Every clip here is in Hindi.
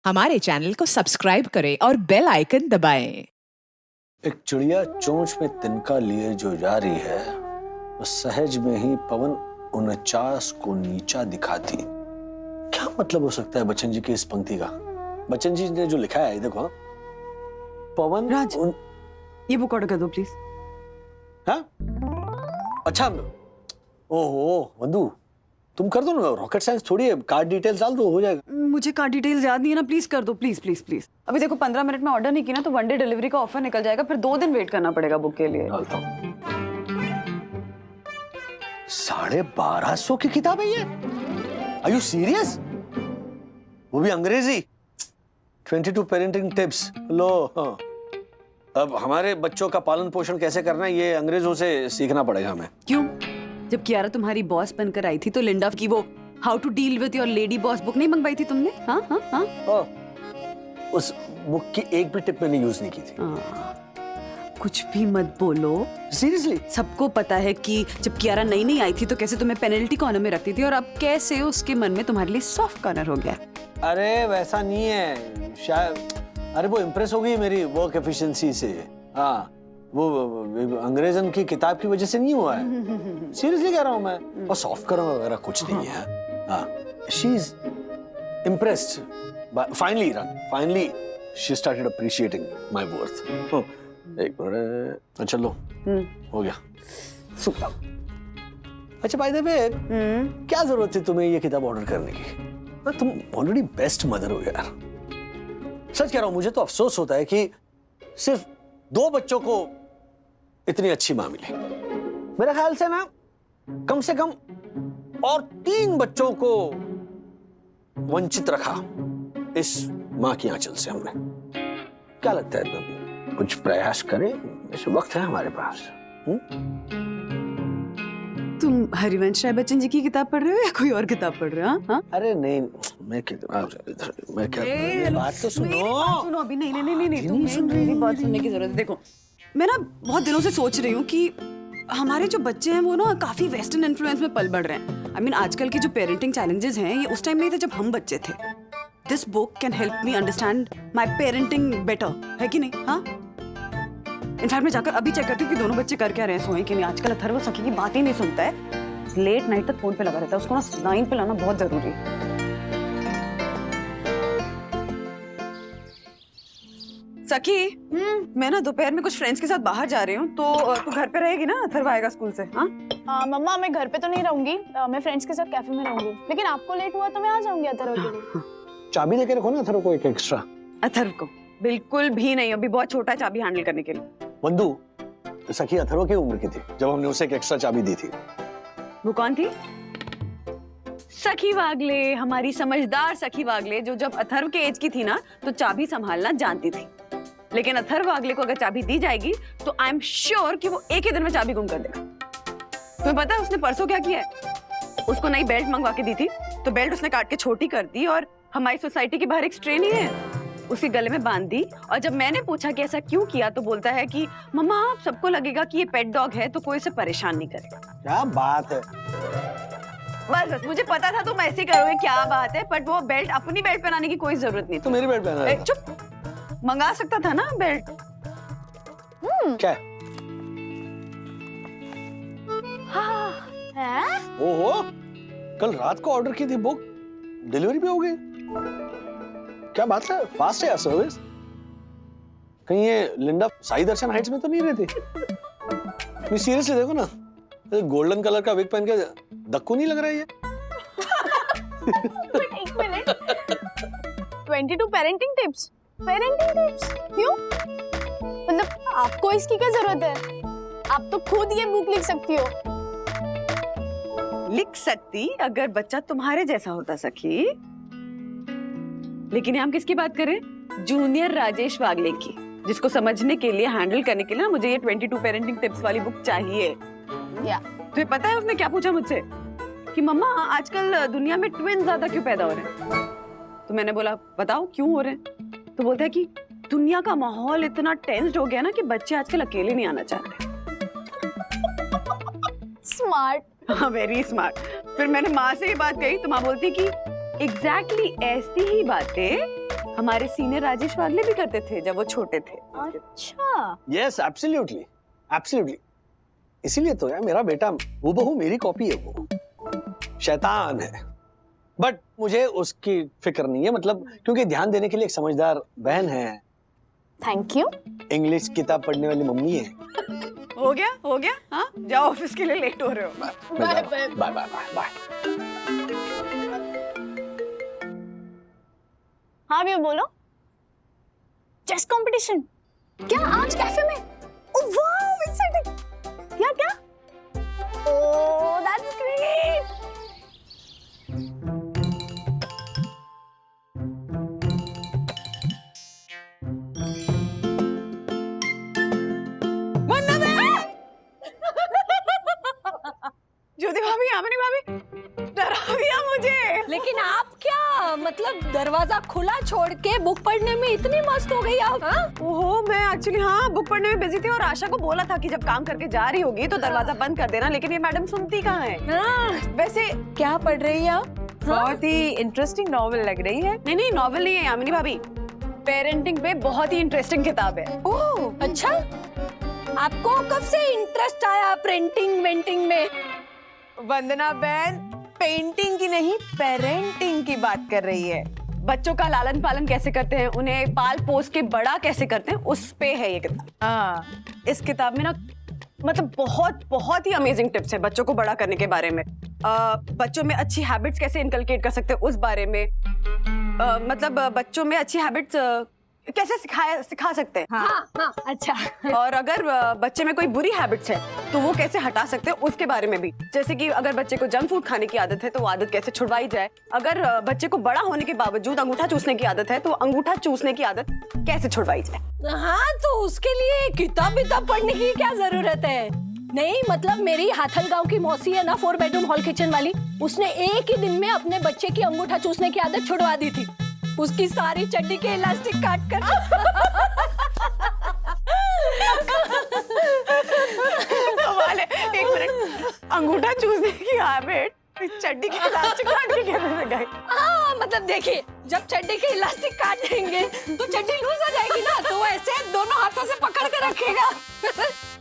हमारे चैनल को सब्सक्राइब करें और बेल आइकन दबाएं। एक चिड़िया चोंच में तिनका लिए जो जा रही है, वो सहज में ही पवन 49 को नीचा दिखाती। क्या मतलब हो सकता है बच्चन जी की इस पंक्ति का? बच्चन जी ने जो लिखा है, देखो, पवन राज, ये बुक ऑर्डर कर दो प्लीज। हाँ? अच्छा, ओहो वंदू, तुम कर दो ना, रॉकेट साइंस थोड़ी है, कार्ड डिटेल्स डाल दो, हो जाएगा। मुझे कार्ड डिटेल्स याद नहीं है ना, प्लीज कर दो, प्लीज प्लीज प्लीज। अभी देखो 15 मिनट में ऑर्डर नहीं किया ना तो 1 डे डिलीवरी का ऑफर निकल जाएगा, फिर 2 दिन वेट करना पड़ेगा बुक के लिए। डालता हूँ। 1250 की किताब है ये? Are you serious? वो भी अंग्रेजी। 22 पेरेंटिंग टिप्स। लो, हाँ। अब हमारे बच्चों का पालन पोषण कैसे करना है, ये अंग्रेजों से सीखना पड़ेगा हमें। क्यों? जब कियारा तुम्हारी बॉस बनकर आई थी तो लिंडा की वो how to deal with your lady boss book नहीं मंगवाई थी तुमने? हाँ हाँ हाँ। उस बुक की एक भी टिप मैंने यूज नहीं की थी। कुछ भी मत बोलो। सीरियसली? सबको पता है कि जब कियारा नई आई थी तो कैसे तुम्हें पेनल्टी कॉर्नर में रखती थी और अब कैसे उसके मन में तुम्हारे लिए सॉफ्ट कॉर्नर हो गया। अरे वैसा नहीं है शायद, अरे वो इम्प्रेस हो गई मेरी वर्क एफिशिएंसी से। हाँ, वो अंग्रेजन की किताब की वजह से नहीं हुआ है। सीरियसली कह रहा हूँ मैं। और सॉफ्ट कॉर्नर वगैरह कुछ नहीं है। हाँ, she is impressed. Finally she started appreciating my worth. एक मिनट, चलो, हो गया। सुपर। अच्छा, बाय द वे, क्या जरूरत थी तुम्हें ये किताब ऑर्डर करने की? तुम ऑलरेडी बेस्ट मदर हो यार। सच कह रहा हूं, मुझे तो अफसोस होता है कि सिर्फ 2 बच्चों को इतनी अच्छी मां मिली। मेरे ख्याल से ना कम से कम और 3 बच्चों को वंचित रखा इस मां की आंचल से हमने। क्या लगता है, तुम कुछ प्रयास करें? ऐसे वक्त है हमारे पास। तुम हरिवंश राय बच्चन जी की किताब पढ़ रहे हो या कोई और किताब पढ़ रहे हो? हाँ? अरे नहीं, मैं क्या बात तो सुनो। अभी नहीं तुम्हें सुन रही बात सुनने की जरूरत है। देखो, मैं ना बहुत दिनों से सोच रही हूँ कि हमारे जो बच्चे हैं वो ना काफी वेस्टर्न इन्फ्लुएंस में पल बढ़ रहे हैं। I mean, आजकल की जो पेरेंटिंग चैलेंजेस हैं ये उस टाइम नहीं थे जब हम बच्चे थे। This book can help me understand my parenting better, है कि नहीं? हाँ, इनफैक्ट मैं जाकर अभी चेक करती हूँ कि दोनों बच्चे कर क्या रहे हैं, सोए कि नहीं। आजकल अथर्व सखी की बात ही नहीं सुनता है, लेट नाइट तक फोन पे लगा रहता है। उसको ना 9 पे लाना बहुत जरूरी है। सखी, मैं ना दोपहर में कुछ फ्रेंड्स के साथ बाहर जा रही हूँ, तो तू घर पे रहेगी ना? अथर्व आएगा स्कूल से। हाँ मम्मा, मैं घर पे तो नहीं रहूंगी, मैं फ्रेंड्स के साथ कैफे में रहूंगी, लेकिन आपको लेट हुआ तो मैं आ जाऊंगी अथर्व के लिए। चाबी लेके रखो ना अथर्व को, एक एक्स्ट्रा। अथर्व को बिल्कुल भी नहीं, अभी बहुत छोटा है चाबी हैंडल करने के लिए। वंदू, सखी अथर्व की उम्र की थी जब हमने उसे एक एक्स्ट्रा चाबी दी थी। वो कौन थी? सखी वागले, हमारी समझदार सखी वागले, जो जब अथर्व के एज की थी ना तो चाबी संभालना जानती थी। लेकिन अथर्व वागले को अगर चाबी दी जाएगी तो आई एम श्योर कि वो एक ही दिन में चाबी गुम कर देगा। तुम्हें पता है उसने परसों क्या किया है? उसको नई बेल्ट मंगवा के दी थी तो बेल्ट उसने काट के छोटी कर दी और हमारी सोसाइटी के बाहर एक स्ट्रे नहीं है, उसके गले में बांध दी। और जब मैंने पूछा कि ऐसा क्यों किया तो बोलता है कि मम्मा, आप सबको लगेगा कि ये पेट डॉग है तो कोई इसे परेशान नहीं करेगा। क्या बात है? बस मुझे पता था तुम ऐसे करोगे, क्या बात है। बट वो बेल्ट, अपनी बेल्ट पहनाने की कोई जरूरत नहीं। तो मेरी बेल्ट पहना है। चुप, मंगा सकता था ना बेल्ट। क्या? हाँ, है? ओहो, कल रात को ऑर्डर की थी बुक, डिलीवरी भी हो गई। क्या बात है, फास्ट है यार सर्विस। कहीं ये लिंडा साई दर्शन हाइट्स में तो नहीं रहती? नहीं सीरियसली, देखो ना, गोल्डन कलर का विग पहन के दक्कू नहीं लग रहा है ये? एक मिनट, 22 पेरेंटिंग टिप्स क्यों? मतलब आपको इसकी क्या जरूरत है? आप तो खुद ये बुक लिख सकती हो। लिख सकती अगर बच्चा तुम्हारे जैसा होता सखी। लेकिन हम किसकी बात करें? जूनियर राजेश वागले की, जिसको समझने के लिए, हैंडल करने के लिए ना मुझे ये 22 पेरेंटिंग टिप्स वाली बुक चाहिए। या तुम्हें पता है उसने क्या पूछा मुझसे कि मम्मा, आजकल दुनिया में ट्विन ज्यादा क्यों पैदा हो रहे हैं? तो मैंने बोला बताओ क्यों हो रहे हैं? तो बोलता है कि दुनिया का माहौल इतना टेंस्ड हो गया ना कि बच्चे आजकल अकेले नहीं आना चाहते। स्मार्ट। हाँ, वेरी स्मार्ट। फिर मैंने माँ से ये बात कही तो माँ बोलती कि एग्जैक्टली ऐसी ही बातें हमारे सीनियर राजेश वागले भी करते थे जब वो छोटे थे। अच्छा, यस एब्सोल्युटली एब्सोल्युटली। इसीलिए तो यार मेरा बेटा हूबहू मेरी कॉपी है, वो शैतान है, बट मुझे उसकी फिक्र नहीं है, मतलब क्योंकि ध्यान देने के लिए एक समझदार बहन है, थैंक यू। इंग्लिश किताब पढ़ने वाली मम्मी है। हो गया, हाँ जाओ ऑफिस के लिए लेट हो रहे हो। Bye bye bye bye. हाँ भैया बोलो। चेस कंपटीशन क्या आज कैफे में? Oh wow, exciting. क्या? Oh that's great. ज्योति भाभी, यामिनी भाभी, डरा दिया मुझे। लेकिन आप क्या मतलब दरवाजा खुला छोड़ के बुक पढ़ने में इतनी मस्त हो गई आप? हाँ? ओहो, मैं एक्चुअली हाँ बुक पढ़ने में बिजी थी और आशा को बोला था कि जब काम करके जा रही होगी तो दरवाजा बंद कर देना, लेकिन ये मैडम सुनती कहाँ है। हाँ। वैसे क्या पढ़ रही हैं आप? बहुत ही इंटरेस्टिंग नॉवेल लग रही है। नहीं नॉवेल नहीं है यामिनी भाभी, पेरेंटिंग पे बहुत ही इंटरेस्टिंग किताब है। ओह अच्छा, आपको कब से इंटरेस्ट आया प्रिंटिंग वेंटिंग में? वंदना बहन पेंटिंग की नहीं पेरेंटिंग की बात कर रही है। बच्चों का लालन पालन कैसे करते हैं, उन्हें पाल पोस के बड़ा कैसे करते हैं, उस पे है ये किताब। हाँ, इस किताब में ना मतलब बहुत ही अमेजिंग टिप्स है बच्चों को बड़ा करने के बारे में। बच्चों में अच्छी हैबिट्स कैसे इनकलकेट कर सकते हैं उस बारे में। मतलब बच्चों में अच्छी हैबिट्स कैसे सिखा सकते हैं। हाँ, अच्छा। और अगर बच्चे में कोई बुरी हैबिट्स है तो वो कैसे हटा सकते हैं उसके बारे में भी। जैसे कि अगर बच्चे को जंक फूड खाने की आदत है तो वो आदत कैसे छुड़वाई जाए। अगर बच्चे को बड़ा होने के बावजूद अंगूठा चूसने की आदत है तो अंगूठा चूसने की आदत कैसे छुड़वाई जाए। हाँ, तो उसके लिए किताब पढ़ने की क्या जरूरत है? नहीं मतलब मेरी हाथल गांव की मौसी है ना, 4 बेडरूम हॉल किचन वाली, उसने एक ही दिन में अपने बच्चे की अंगूठा चूसने की आदत छुड़वा दी थी। उसकी सारी चड्डी के इलास्टिक काट कर एक मिनट, अंगूठा चूसने की हैबिट चड्डी के इलास्टिक काट के कैसे गई? हाँ मतलब देखिए, जब चड्डी के इलास्टिक काट देंगे तो चड्डी लूज हो जाएगी ना, तो वो ऐसे दोनों हाथों से पकड़ के रखेगा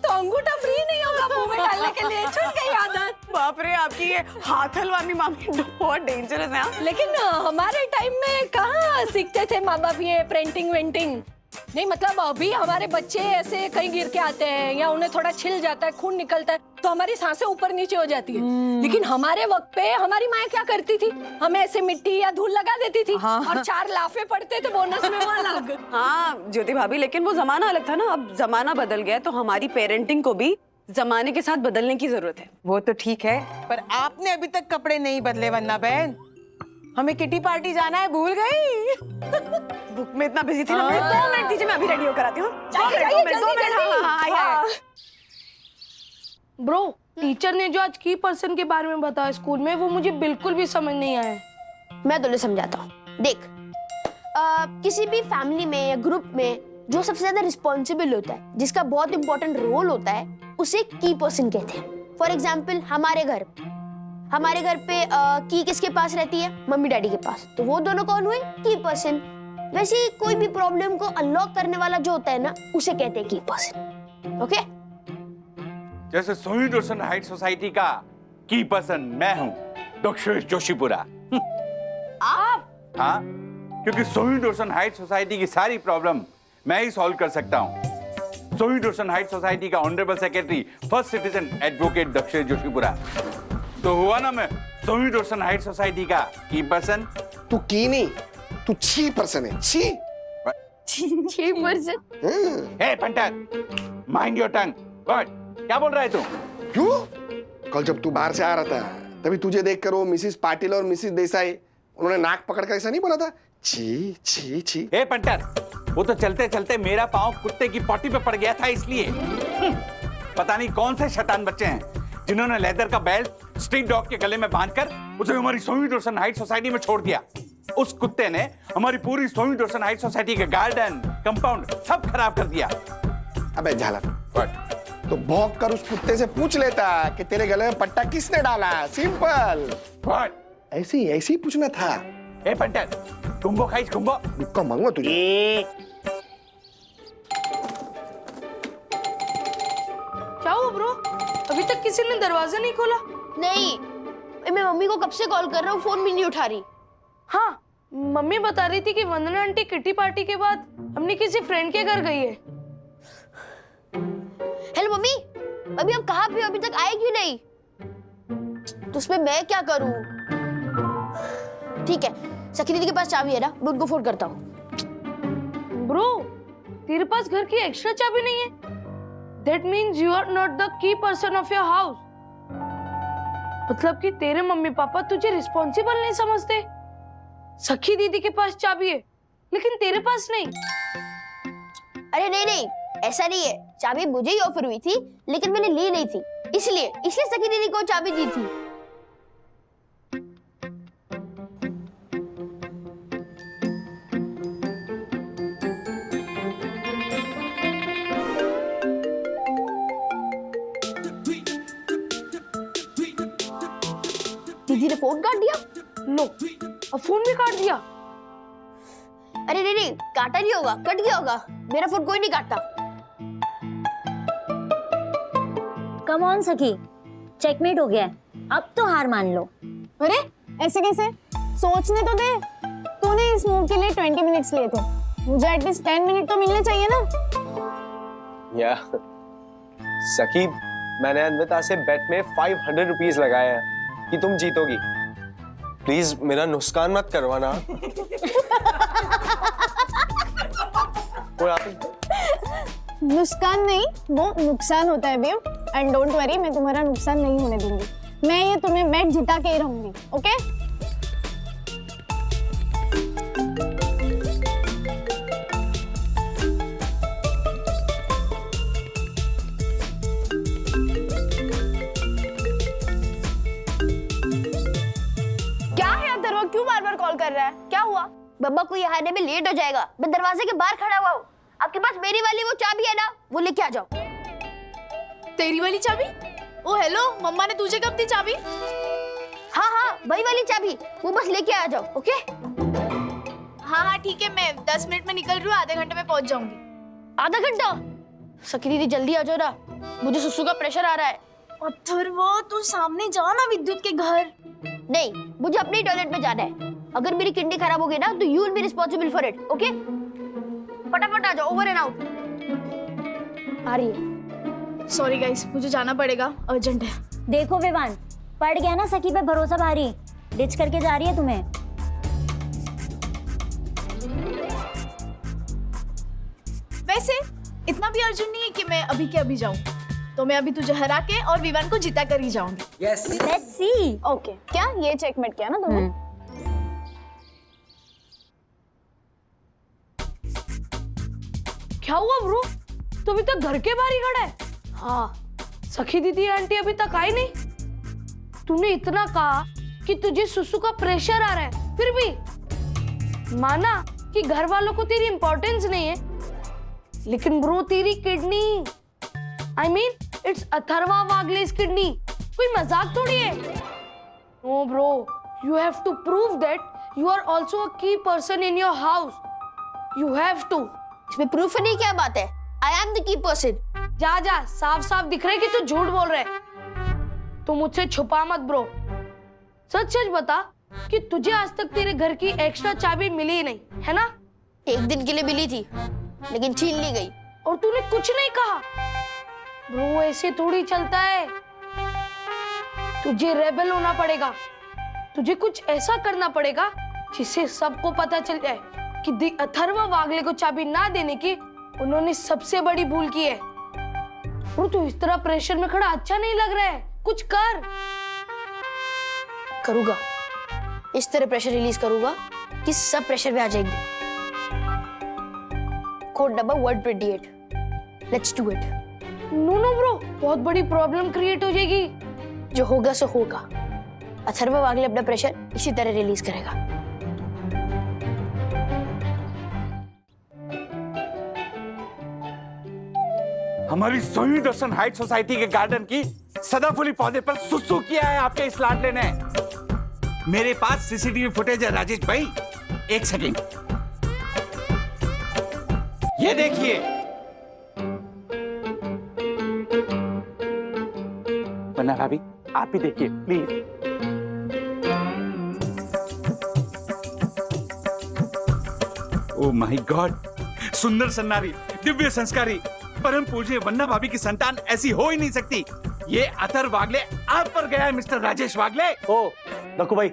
तो अंगूठा फ्री नहीं होगा मुंह में डालने के लिए। छूट गई आदत। बाप रे, आपकी ये हाथल वाली मामी बहुत डेंजरस है। लेकिन हमारे टाइम में कहाँ सीखते थे माँ बाप ये प्रिंटिंग वेंटिंग। नहीं मतलब अभी हमारे बच्चे ऐसे कहीं गिर के आते हैं या उन्हें थोड़ा छिल जाता है, खून निकलता है तो हमारी सांसें ऊपर नीचे हो जाती है। लेकिन हमारे वक्त पे हमारी माँ क्या करती थी, हमें ऐसे मिट्टी या धूल लगा देती थी। हाँ। और 4 लाफे पड़ते थे बोनस में वो अलग। हाँ ज्योति भाभी, लेकिन वो जमाना अलग था ना, अब जमाना बदल गया तो हमारी पेरेंटिंग को भी जमाने के साथ बदलने की जरूरत है। वो तो ठीक है, पर आपने अभी तक कपड़े नहीं बदले वंदना बहन। हमें किटी पार्टी जाना है, भूल गई। बुक में इतना बिजी थी ना। मैं 2 मिनट दीजिए, मैं अभी रेडी होकर आती हूँ। ब्रो, टीचर ने जो आज की पर्सन के बारे में बताया स्कूल में, वो मुझे बिल्कुल भी समझ नहीं आया। मैं तुझे समझाता हूँ। देख, किसी भी फैमिली में या ग्रुप में जो सबसे ज्यादा रिस्पॉन्सिबल होता है, जिसका बहुत इंपॉर्टेंट रोल होता है, उसे की पर्सन कहते हैं। फॉर एग्जाम्पल हमारे घर पे की किसके पास रहती है? मम्मी डैडी के पास। तो वो दोनों कौन हुए? की पर्सन। वैसे ही कोई भी प्रॉब्लम को अनलॉक करने वाला जो होता है ना, उसे कहते हैं की पर्सन। ओके? जैसे सोनी रोशन हाइट सोसाइटी का की पर्सन मैं हूँ, डॉक्टर जोशीपुरा। आप? हाँ, क्योंकि सोनी रोशन हाइट सोसाइटी की सारी प्रॉब्लम मैं ही सॉल्व कर सकता हूँ। सोनी रोशन हाइट सोसाइटी का honourable secretary, first citizen advocate doctor Joshipura. तो हुआ ना मैं सोनी रोशन हाइट सोसाइटी का की पर्सन। तू की नहीं, तू छी पर्सन है। छी 6%। Hey punter, mind your tongue. What? क्या बोल रहा है तू? क्यों? कल जब तू बाहर से आ रहा था तभी तुझे देखकर वो मिसिस पाटिल और मिसिस देसाई, उन्होंने नाक पकड़ कर ऐसा नहीं बोला था? छी छी छी। हे पंटर, वो तो चलते चलते मेरा पाँव कुत्ते की पॉटी पे पड़ गया था इसलिए। पता नहीं कौन से शैतान बच्चे हैं जिन्होंने लेदर का बेल्ट स्ट्रीट डॉग के गले में बांधकर उसे हमारी सोनी रोशन हाइट सोसाइटी में छोड़ दिया। उस कुत्ते ने हमारी पूरी सोनी रोशन हाइट सोसाइटी के गार्डन, कंपाउंड सब खराब कर दिया। अबे झालक, तो भौंक कर उस कुत्ते से पूछ लेता कि तेरे गले में पट्टा किसने डाला। सिंपल। What? ऐसे ही पूछना था। ए पंटर, कुंभो खाइस कुंभो। बुक्का मांगवा तुझे। क्या हुआ ब्रो? अभी तक किसी ने दरवाजा नहीं खोला? नहीं, मैं मम्मी को कब से कॉल कर रहा हूँ, फोन भी नहीं उठा रही। हाँ, मम्मी बता रही थी कि वंदना आंटी किटी पार्टी के बाद अपनी किसी फ्रेंड के घर गई है। हेलो मम्मी, अभी आप कहाँ पे हो? अभी तक आए क्यों नहीं? तो उसमें मैं क्या करूँ? ठीक है, सखी दीदी के पास चाबी है ना, मैं उनको फोन करता हूँ। ब्रो, तेरे पास घर की एक्स्ट्रा चाबी नहीं है? That means you are not the key person of your house. मतलब कि तेरे मम्मी पापा तुझे रिस्पॉन्सिबल नहीं समझते। सखी दीदी के पास चाबी है, लेकिन तेरे पास नहीं। अरे नहीं नहीं, ऐसा नहीं है। चाबी मुझे ही ऑफर हुई थी, लेकिन मैंने ली नहीं थी, इसलिए सखी दीदी को चाबी दी थी। दीदी ने फोन काट दिया। लो, अब फोन भी काट दिया। अरे नहीं नहीं, काटा नहीं होगा, कट गया होगा। मेरा फोन कोई नहीं काटता। कम ऑन सखी, चेकमेट हो गया है, अब तो हार मान लो। अरे ऐसे कैसे? सोचने तो दे। तूने इस मूव के लिए 20 मिनट्स लिए थे, मुझे एटलीस्ट 10 मिनट तो मिलने चाहिए ना। या सखी, मैंने अन्विता से बेट में 500 रुपीज लगाए हैं कि तुम जीतोगी। प्लीज मेरा नुकसान मत करवाना। नुकसान नहीं, वो नुकसान होता है बेव। एंड डोंट वरी, मैं तुम्हारा नुकसान नहीं होने दूंगी। मैं ये तुम्हें बेट जिता के ही रहूंगी, ओके? क्या है अथर्व, क्यों बार बार कॉल कर रहा है? क्या हुआ? बब्बा को यहाँ आने में लेट हो जाएगा, मैं दरवाजे के बाहर खड़ा हुआ हूँ। आपके पास मेरी वाली वो चाबी है ना, वो लेके आ जाओ। तेरी वाली चाबी? ओ हेलो, मम्मा ने तुझे कब दी चाबी? हाँ हाँ, वही वाली चाबी, वो बस लेके आ जाओ, ओके? हाँ ठीक है, मैं 10 मिनट में निकल रही हूँ, आधे घंटे में पहुंच जाऊंगी। आधा घंटा? सखी दीदी जल्दी आ जाओ ना, मुझे सुसु का प्रेशर आ रहा है। अथर्व, तू सामने जा ना विद्युत के घर। नहीं, मुझे अपने टॉयलेट में जाना है। अगर मेरी किडनी खराब हो गई ना, तो you will be responsible for it, okay? फटाफट आ जाओ, ओवर एंड आउट। आ रही है। सॉरी गाइस, मुझे जाना पड़ेगा, अर्जेंट है। देखो विवान, पड़ गया ना सखी पे भरोसा भारी, डिच करके जा रही है तुम्हें। वैसे इतना भी अर्जेंट नहीं है कि मैं अभी के अभी जाऊं, तो मैं अभी तुझे हरा के और विवान को जिता कर ही जाऊंगी। Let's see. ओके, क्या ये चेकमेट किया ना तुमने? क्या हुआ ब्रो? तू अभी तक घर के बाहर ही खड़ा है? हाँ, सखी दीदी आंटी अभी तक आई नहीं। तूने इतना कहा कि तुझे सुसु का प्रेशर आ रहा है, फिर भी माना कि घर वालों को तेरी इंपॉर्टेंस नहीं है, लेकिन ब्रो तेरी kidney, I mean it's Atharva Wagle's kidney, कोई मजाक थोड़ी है। No bro, you have to prove that you are also a key person in your house. You have to. इसमें प्रूफ नहीं, क्या बात है? I am the key person. जा जा, साफ साफ दिख रहा है कि तू झूठ बोल रहा है। तू मुझसे छुपा मत ब्रो, सच सच बता कि तुझे आज तक तेरे घर की एक्स्ट्रा चाबी मिली ही नहीं, है ना? एक दिन के लिए मिली थी, लेकिन छीन ली गई। और तूने कुछ नहीं कहा। ब्रो ऐसे थोड़ी चलता है, तुझे रेबल होना पड़ेगा। तुझे कुछ ऐसा करना पड़ेगा जिससे सबको पता चल जाए कि दी अथर्वा वागले को चाबी ना देने की उन्होंने सबसे बड़ी भूल की है। ब्रो तू इस तरह प्रेशर में खड़ा अच्छा नहीं लग रहा है, कुछ कर। करूंगा, इस तरह प्रेशर रिलीज करूंगा कि सब प्रेशर में आ जाएंगे। Code number 128, let's do it. No no bro, बहुत बड़ी प्रॉब्लम क्रिएट हो जाएगी। जो होगा सो होगा। अथर्वा वागले अपना प्रेशर इसी तरह रिलीज करेगा। हमारी सोनी दर्शन हाइट सोसाइटी के गार्डन की सदाफुली पौधे पर सुसु किया है आपके इस लाडले ने। मेरे पास सीसीटीवी फुटेज है राजेश भाई। एक सेकेंड, ये देखिए। वरना भाभी आप ही देखिए प्लीज। ओ माय गॉड, सुंदर सन्नारी, दिव्य संस्कारी, परम पूज्य वन्ना भाभी की संतान ऐसी हो ही नहीं सकती। ये अथर वागले आप पर गया है मिस्टर राजेश वागले। ओ दक्कू भाई,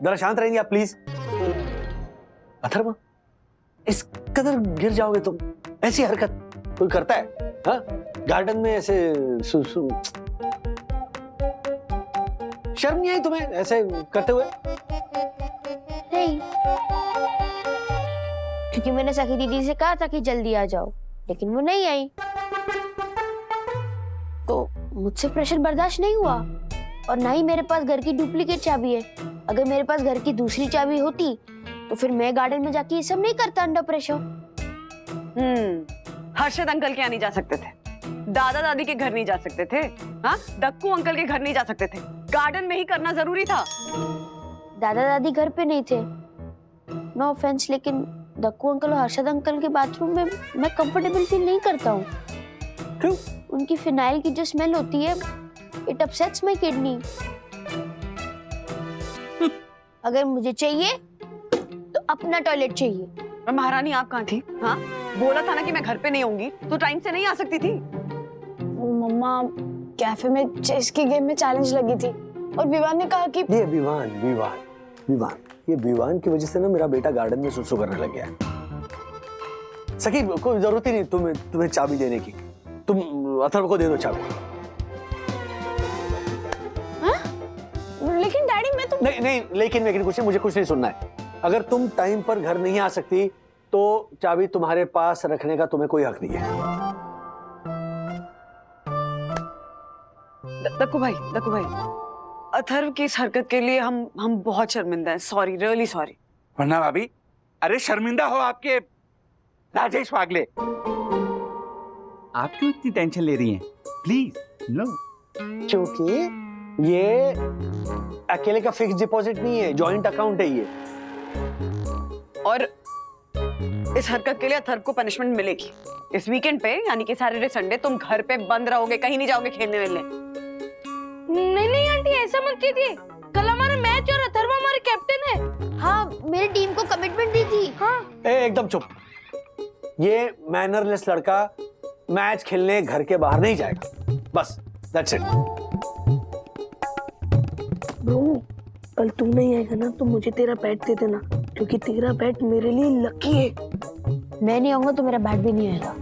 जरा शांत रहेंगे आप प्लीज। अथर्व, इस कदर गिर जाओगे तुम? ऐसी हरकत कोई करता है? हाँ, गार्डन में ऐसे शर्म नहीं आई तुम्हें ऐसे करते हुए? नहीं, क्योंकि मैंने सखी दीदी से कहा था कि जल्दी आ जाओ, लेकिन वो नहीं आई, तो मुझसे प्रेशर बर्दाश्त नहीं हुआ। और ना ही मेरे पास घर की डुप्लीकेट चाबी है। अगर मेरे पास घर की दूसरी चाबी होती तो फिर मैं गार्डन में जाके ये सब नहीं करता अंडर प्रेशर। हर्षद अंकल के यहाँ नहीं जा सकते थे, दादा दादी के घर नहीं जा सकते थे, हाँ, दक्कू अंकल के घर नहीं जा सकते थे, गार्डन में ही करना जरूरी था। दादा दादी घर पे नहीं थे, नो ऑफेंस, लेकिन दक्कू अंकल और हर्षद अंकल के बाथरूम में मैं कंफर्टेबल फील नहीं करता हूँ। क्यों? उनकी फिनाइल की जो स्मेल होती है, इट अपसेट्स माय किडनी। अगर मुझे चाहिए तो अपना टॉयलेट चाहिए। महारानी आप कहाँ थी? हाँ, बोला था ना कि मैं घर पे नहीं होंगी, तो टाइम से नहीं आ सकती थी। वो मम्मा कैफे में चेस की गेम में चैलेंज लगी थी और विवान ने कहा कि ये विवान ये विवान की वजह से ना मेरा बेटा गार्डन में सुसु करने लग गया है। सखी, कोई जरूरत ही नहीं तुम्हें चाबी देने की। तुम अथर्व को दे दो चाबी। लेकिन डैडी मैं तो नहीं, लेकिन कुछ नहीं, मुझे कुछ नहीं सुनना है। अगर तुम टाइम पर घर नहीं आ सकती तो चाबी तुम्हारे पास रखने का तुम्हें कोई हक नहीं है। दक्कू भाई, अथर्व की इस हरकत के लिए हम बहुत शर्मिंदा हैं। Sorry, really sorry. वरना भाभी, अरे शर्मिंदा हो आपके राजेश वागले। आप क्यों इतनी टेंशन ले रही हैं? Please no. क्योंकि ये अकेले का फिक्स डिपॉजिट नहीं है, जॉइंट अकाउंट है ये। और इस हरकत के लिए अथर्व को पनिशमेंट मिलेगी। इस वीकेंड पे, यानी कि सैटरडे संडे, तुम घर पे बंद रहोगे, कहीं नहीं जाओगे खेलने वेलने। नहीं आंटी, ऐसा मत कीजिए। कल हमारा मैच और अथर्व हमारे कैप्टन है। हाँ, मेरी टीम को कमिटमेंट दी थी। हाँ। एकदम चुप। ये मैनरलेस लड़का मैच खेलने घर के बाहर नहीं जाएगा, बस दैट्स इट। ब्रो, कल तू नहीं आएगा ना तो मुझे तेरा बैट दे देना, क्योंकि तेरा बैट मेरे लिए लकी है। मैं नहीं आऊंगा तो मेरा बैट भी नहीं आएगा।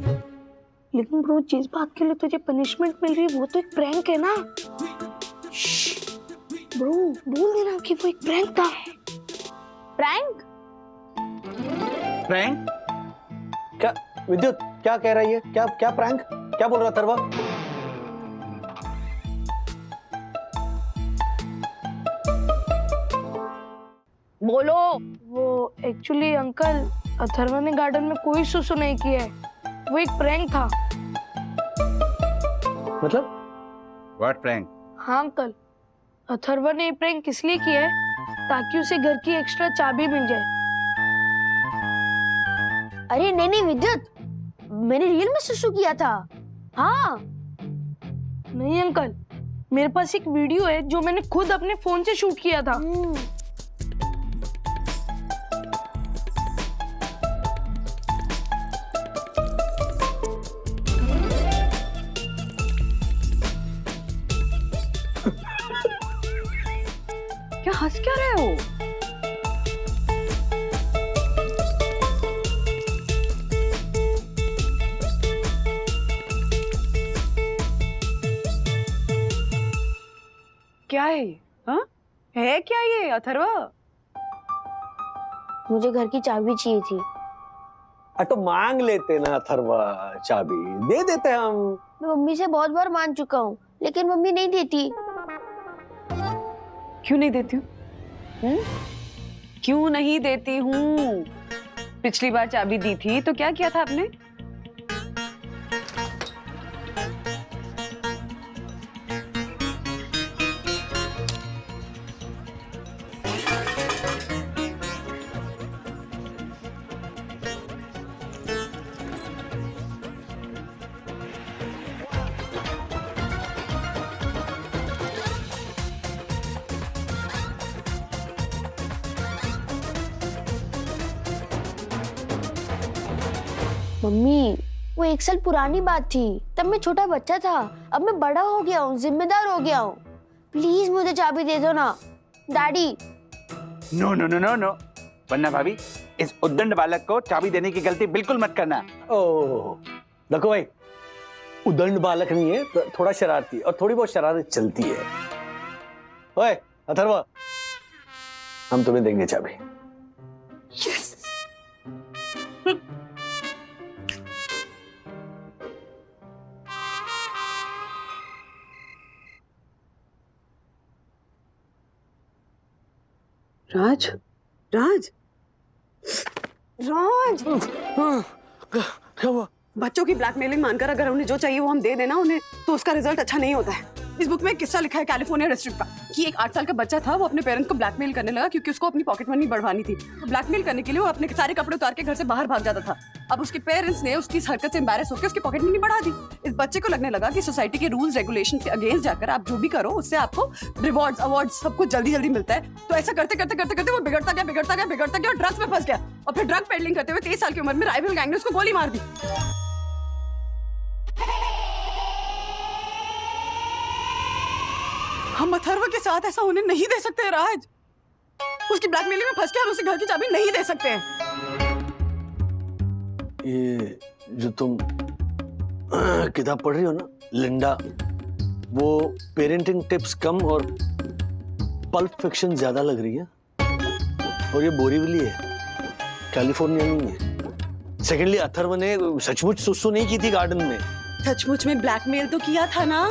लेकिन ब्रो, जिस बात के लिए तुझे पनिशमेंट मिल रही है वो तो एक प्रैंक है ना। ब्रो, बोल देना कि वो एक प्रैंक था। प्रैंक? क्या विद्युत क्या कह रही है? क्या प्रैंक? क्या बोल रहा थर्वा? बोलो। वो एक्चुअली अंकल, अथर्व ने गार्डन में कोई सुसु नहीं किया है, वो एक प्रैंक था। मतलब? What prank? हाँ अंकल, अथर्व ने ये प्रैंक इसलिए किया है ताकि उसे घर की एक्स्ट्रा चाबी मिल जाए। अरे नहीं विद्युत, मैंने रियल में सुसु किया था। हाँ। नहीं अंकल, मेरे पास एक वीडियो है जो मैंने खुद अपने फोन से शूट किया था। क्या हंस क्या रहे हो? क्या है ये? हाँ? है क्या ये अथर्व? मुझे घर की चाबी चाहिए थी। तो मांग लेते ना अथर्वा, चाबी दे देते हम। मैं मम्मी से बहुत बार मांग चुका हूँ, लेकिन मम्मी नहीं देती। क्यों नहीं देती हूँ? क्यों नहीं देती हूँ? पिछली बार चाबी दी थी तो क्या किया था आपने? मम्मी वो 1 साल पुरानी बात थी, तब मैं छोटा बच्चा था। अब मैं बड़ा हो गया हूँ, जिम्मेदार हो गया हूँ। प्लीज मुझे चाबी दे दो ना daddy. No no no no no, वरना भाभी इस उद्दंड बालक को चाबी देने की गलती बिल्कुल मत करना। ओह देखो भाई, उदंड बालक नहीं है, थोड़ा शरारती और थोड़ी बहुत शरारत चलती है। ओए अथर्व, हम तुम्हें देंगे चाबी। राज, राज, राज, क्या हुआ? बच्चों की ब्लैकमेलिंग मानकर अगर उन्हें जो चाहिए वो हम दे देना उन्हें, तो उसका रिजल्ट अच्छा नहीं होता है। इस बुक में एक किस्सा लिखा है कैलिफोर्निया डिस्ट्रिक्ट का कि एक 8 साल का बच्चा था, वो अपने पेरेंट्स को ब्लैकमेल करने लगा क्योंकि उसको अपनी पॉकेट मनी बढ़वानी थी। तो ब्लैकमेल करने के लिए वो अपने सारे कपड़े उतार के घर से बाहर भाग जाता था। अब उसके पेरेंट्स ने उसकी इस हरकत से एम्बैरेस होकर उसकी पॉकेट मनी बढ़ा दी। इस बच्चे को लगने लगा कि सोसाइटी के रूल्स रेगुलेशन के अगेंस्ट जाकर आप जो भी करो उससे आपको रिवॉर्ड्स अवार्ड्स सब कुछ जल्दी जल्दी मिलता है। तो ऐसा करते करते करते करते वो बिगड़ता गया और ड्रग्स में फंस गया। और फिर ड्रग पेडलिंग करते हुए 23 साल की उम्र में राइवल गैंग ने उसको गोली मार दी। हम अथर्व के साथ ऐसा होने नहीं दे सकते राज। उसकी ब्लैकमेलिंग में फंस के हम उसे घर की चाबी नहीं दे सकते। ये जो तुम किताब पढ़ रही हो ना लिंडा, वो पेरेंटिंग टिप्स कम और पल्प फिक्शन ज्यादा लग रही है। और ये बोरीवली है, कैलिफोर्निया नहीं है। सेकेंडली अथर्व ने सचमुच सुसु नहीं की थी गार्डन में। सचमुच में ब्लैकमेल तो किया था ना।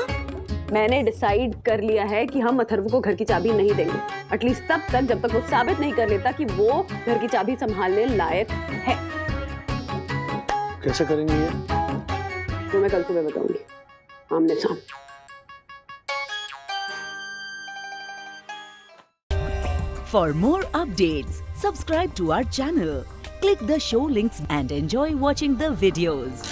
मैंने डिसाइड कर लिया है कि हम अथर्व को घर की चाबी नहीं देंगे, एटलीस्ट तब तक जब तक वो साबित नहीं कर लेता कि वो घर की चाबी संभालने लायक है। कैसे करेंगे ये? तो मैं कल सुबह बताऊंगी आमने सामने। For more updates, subscribe to our channel, click the show links and enjoy watching the videos.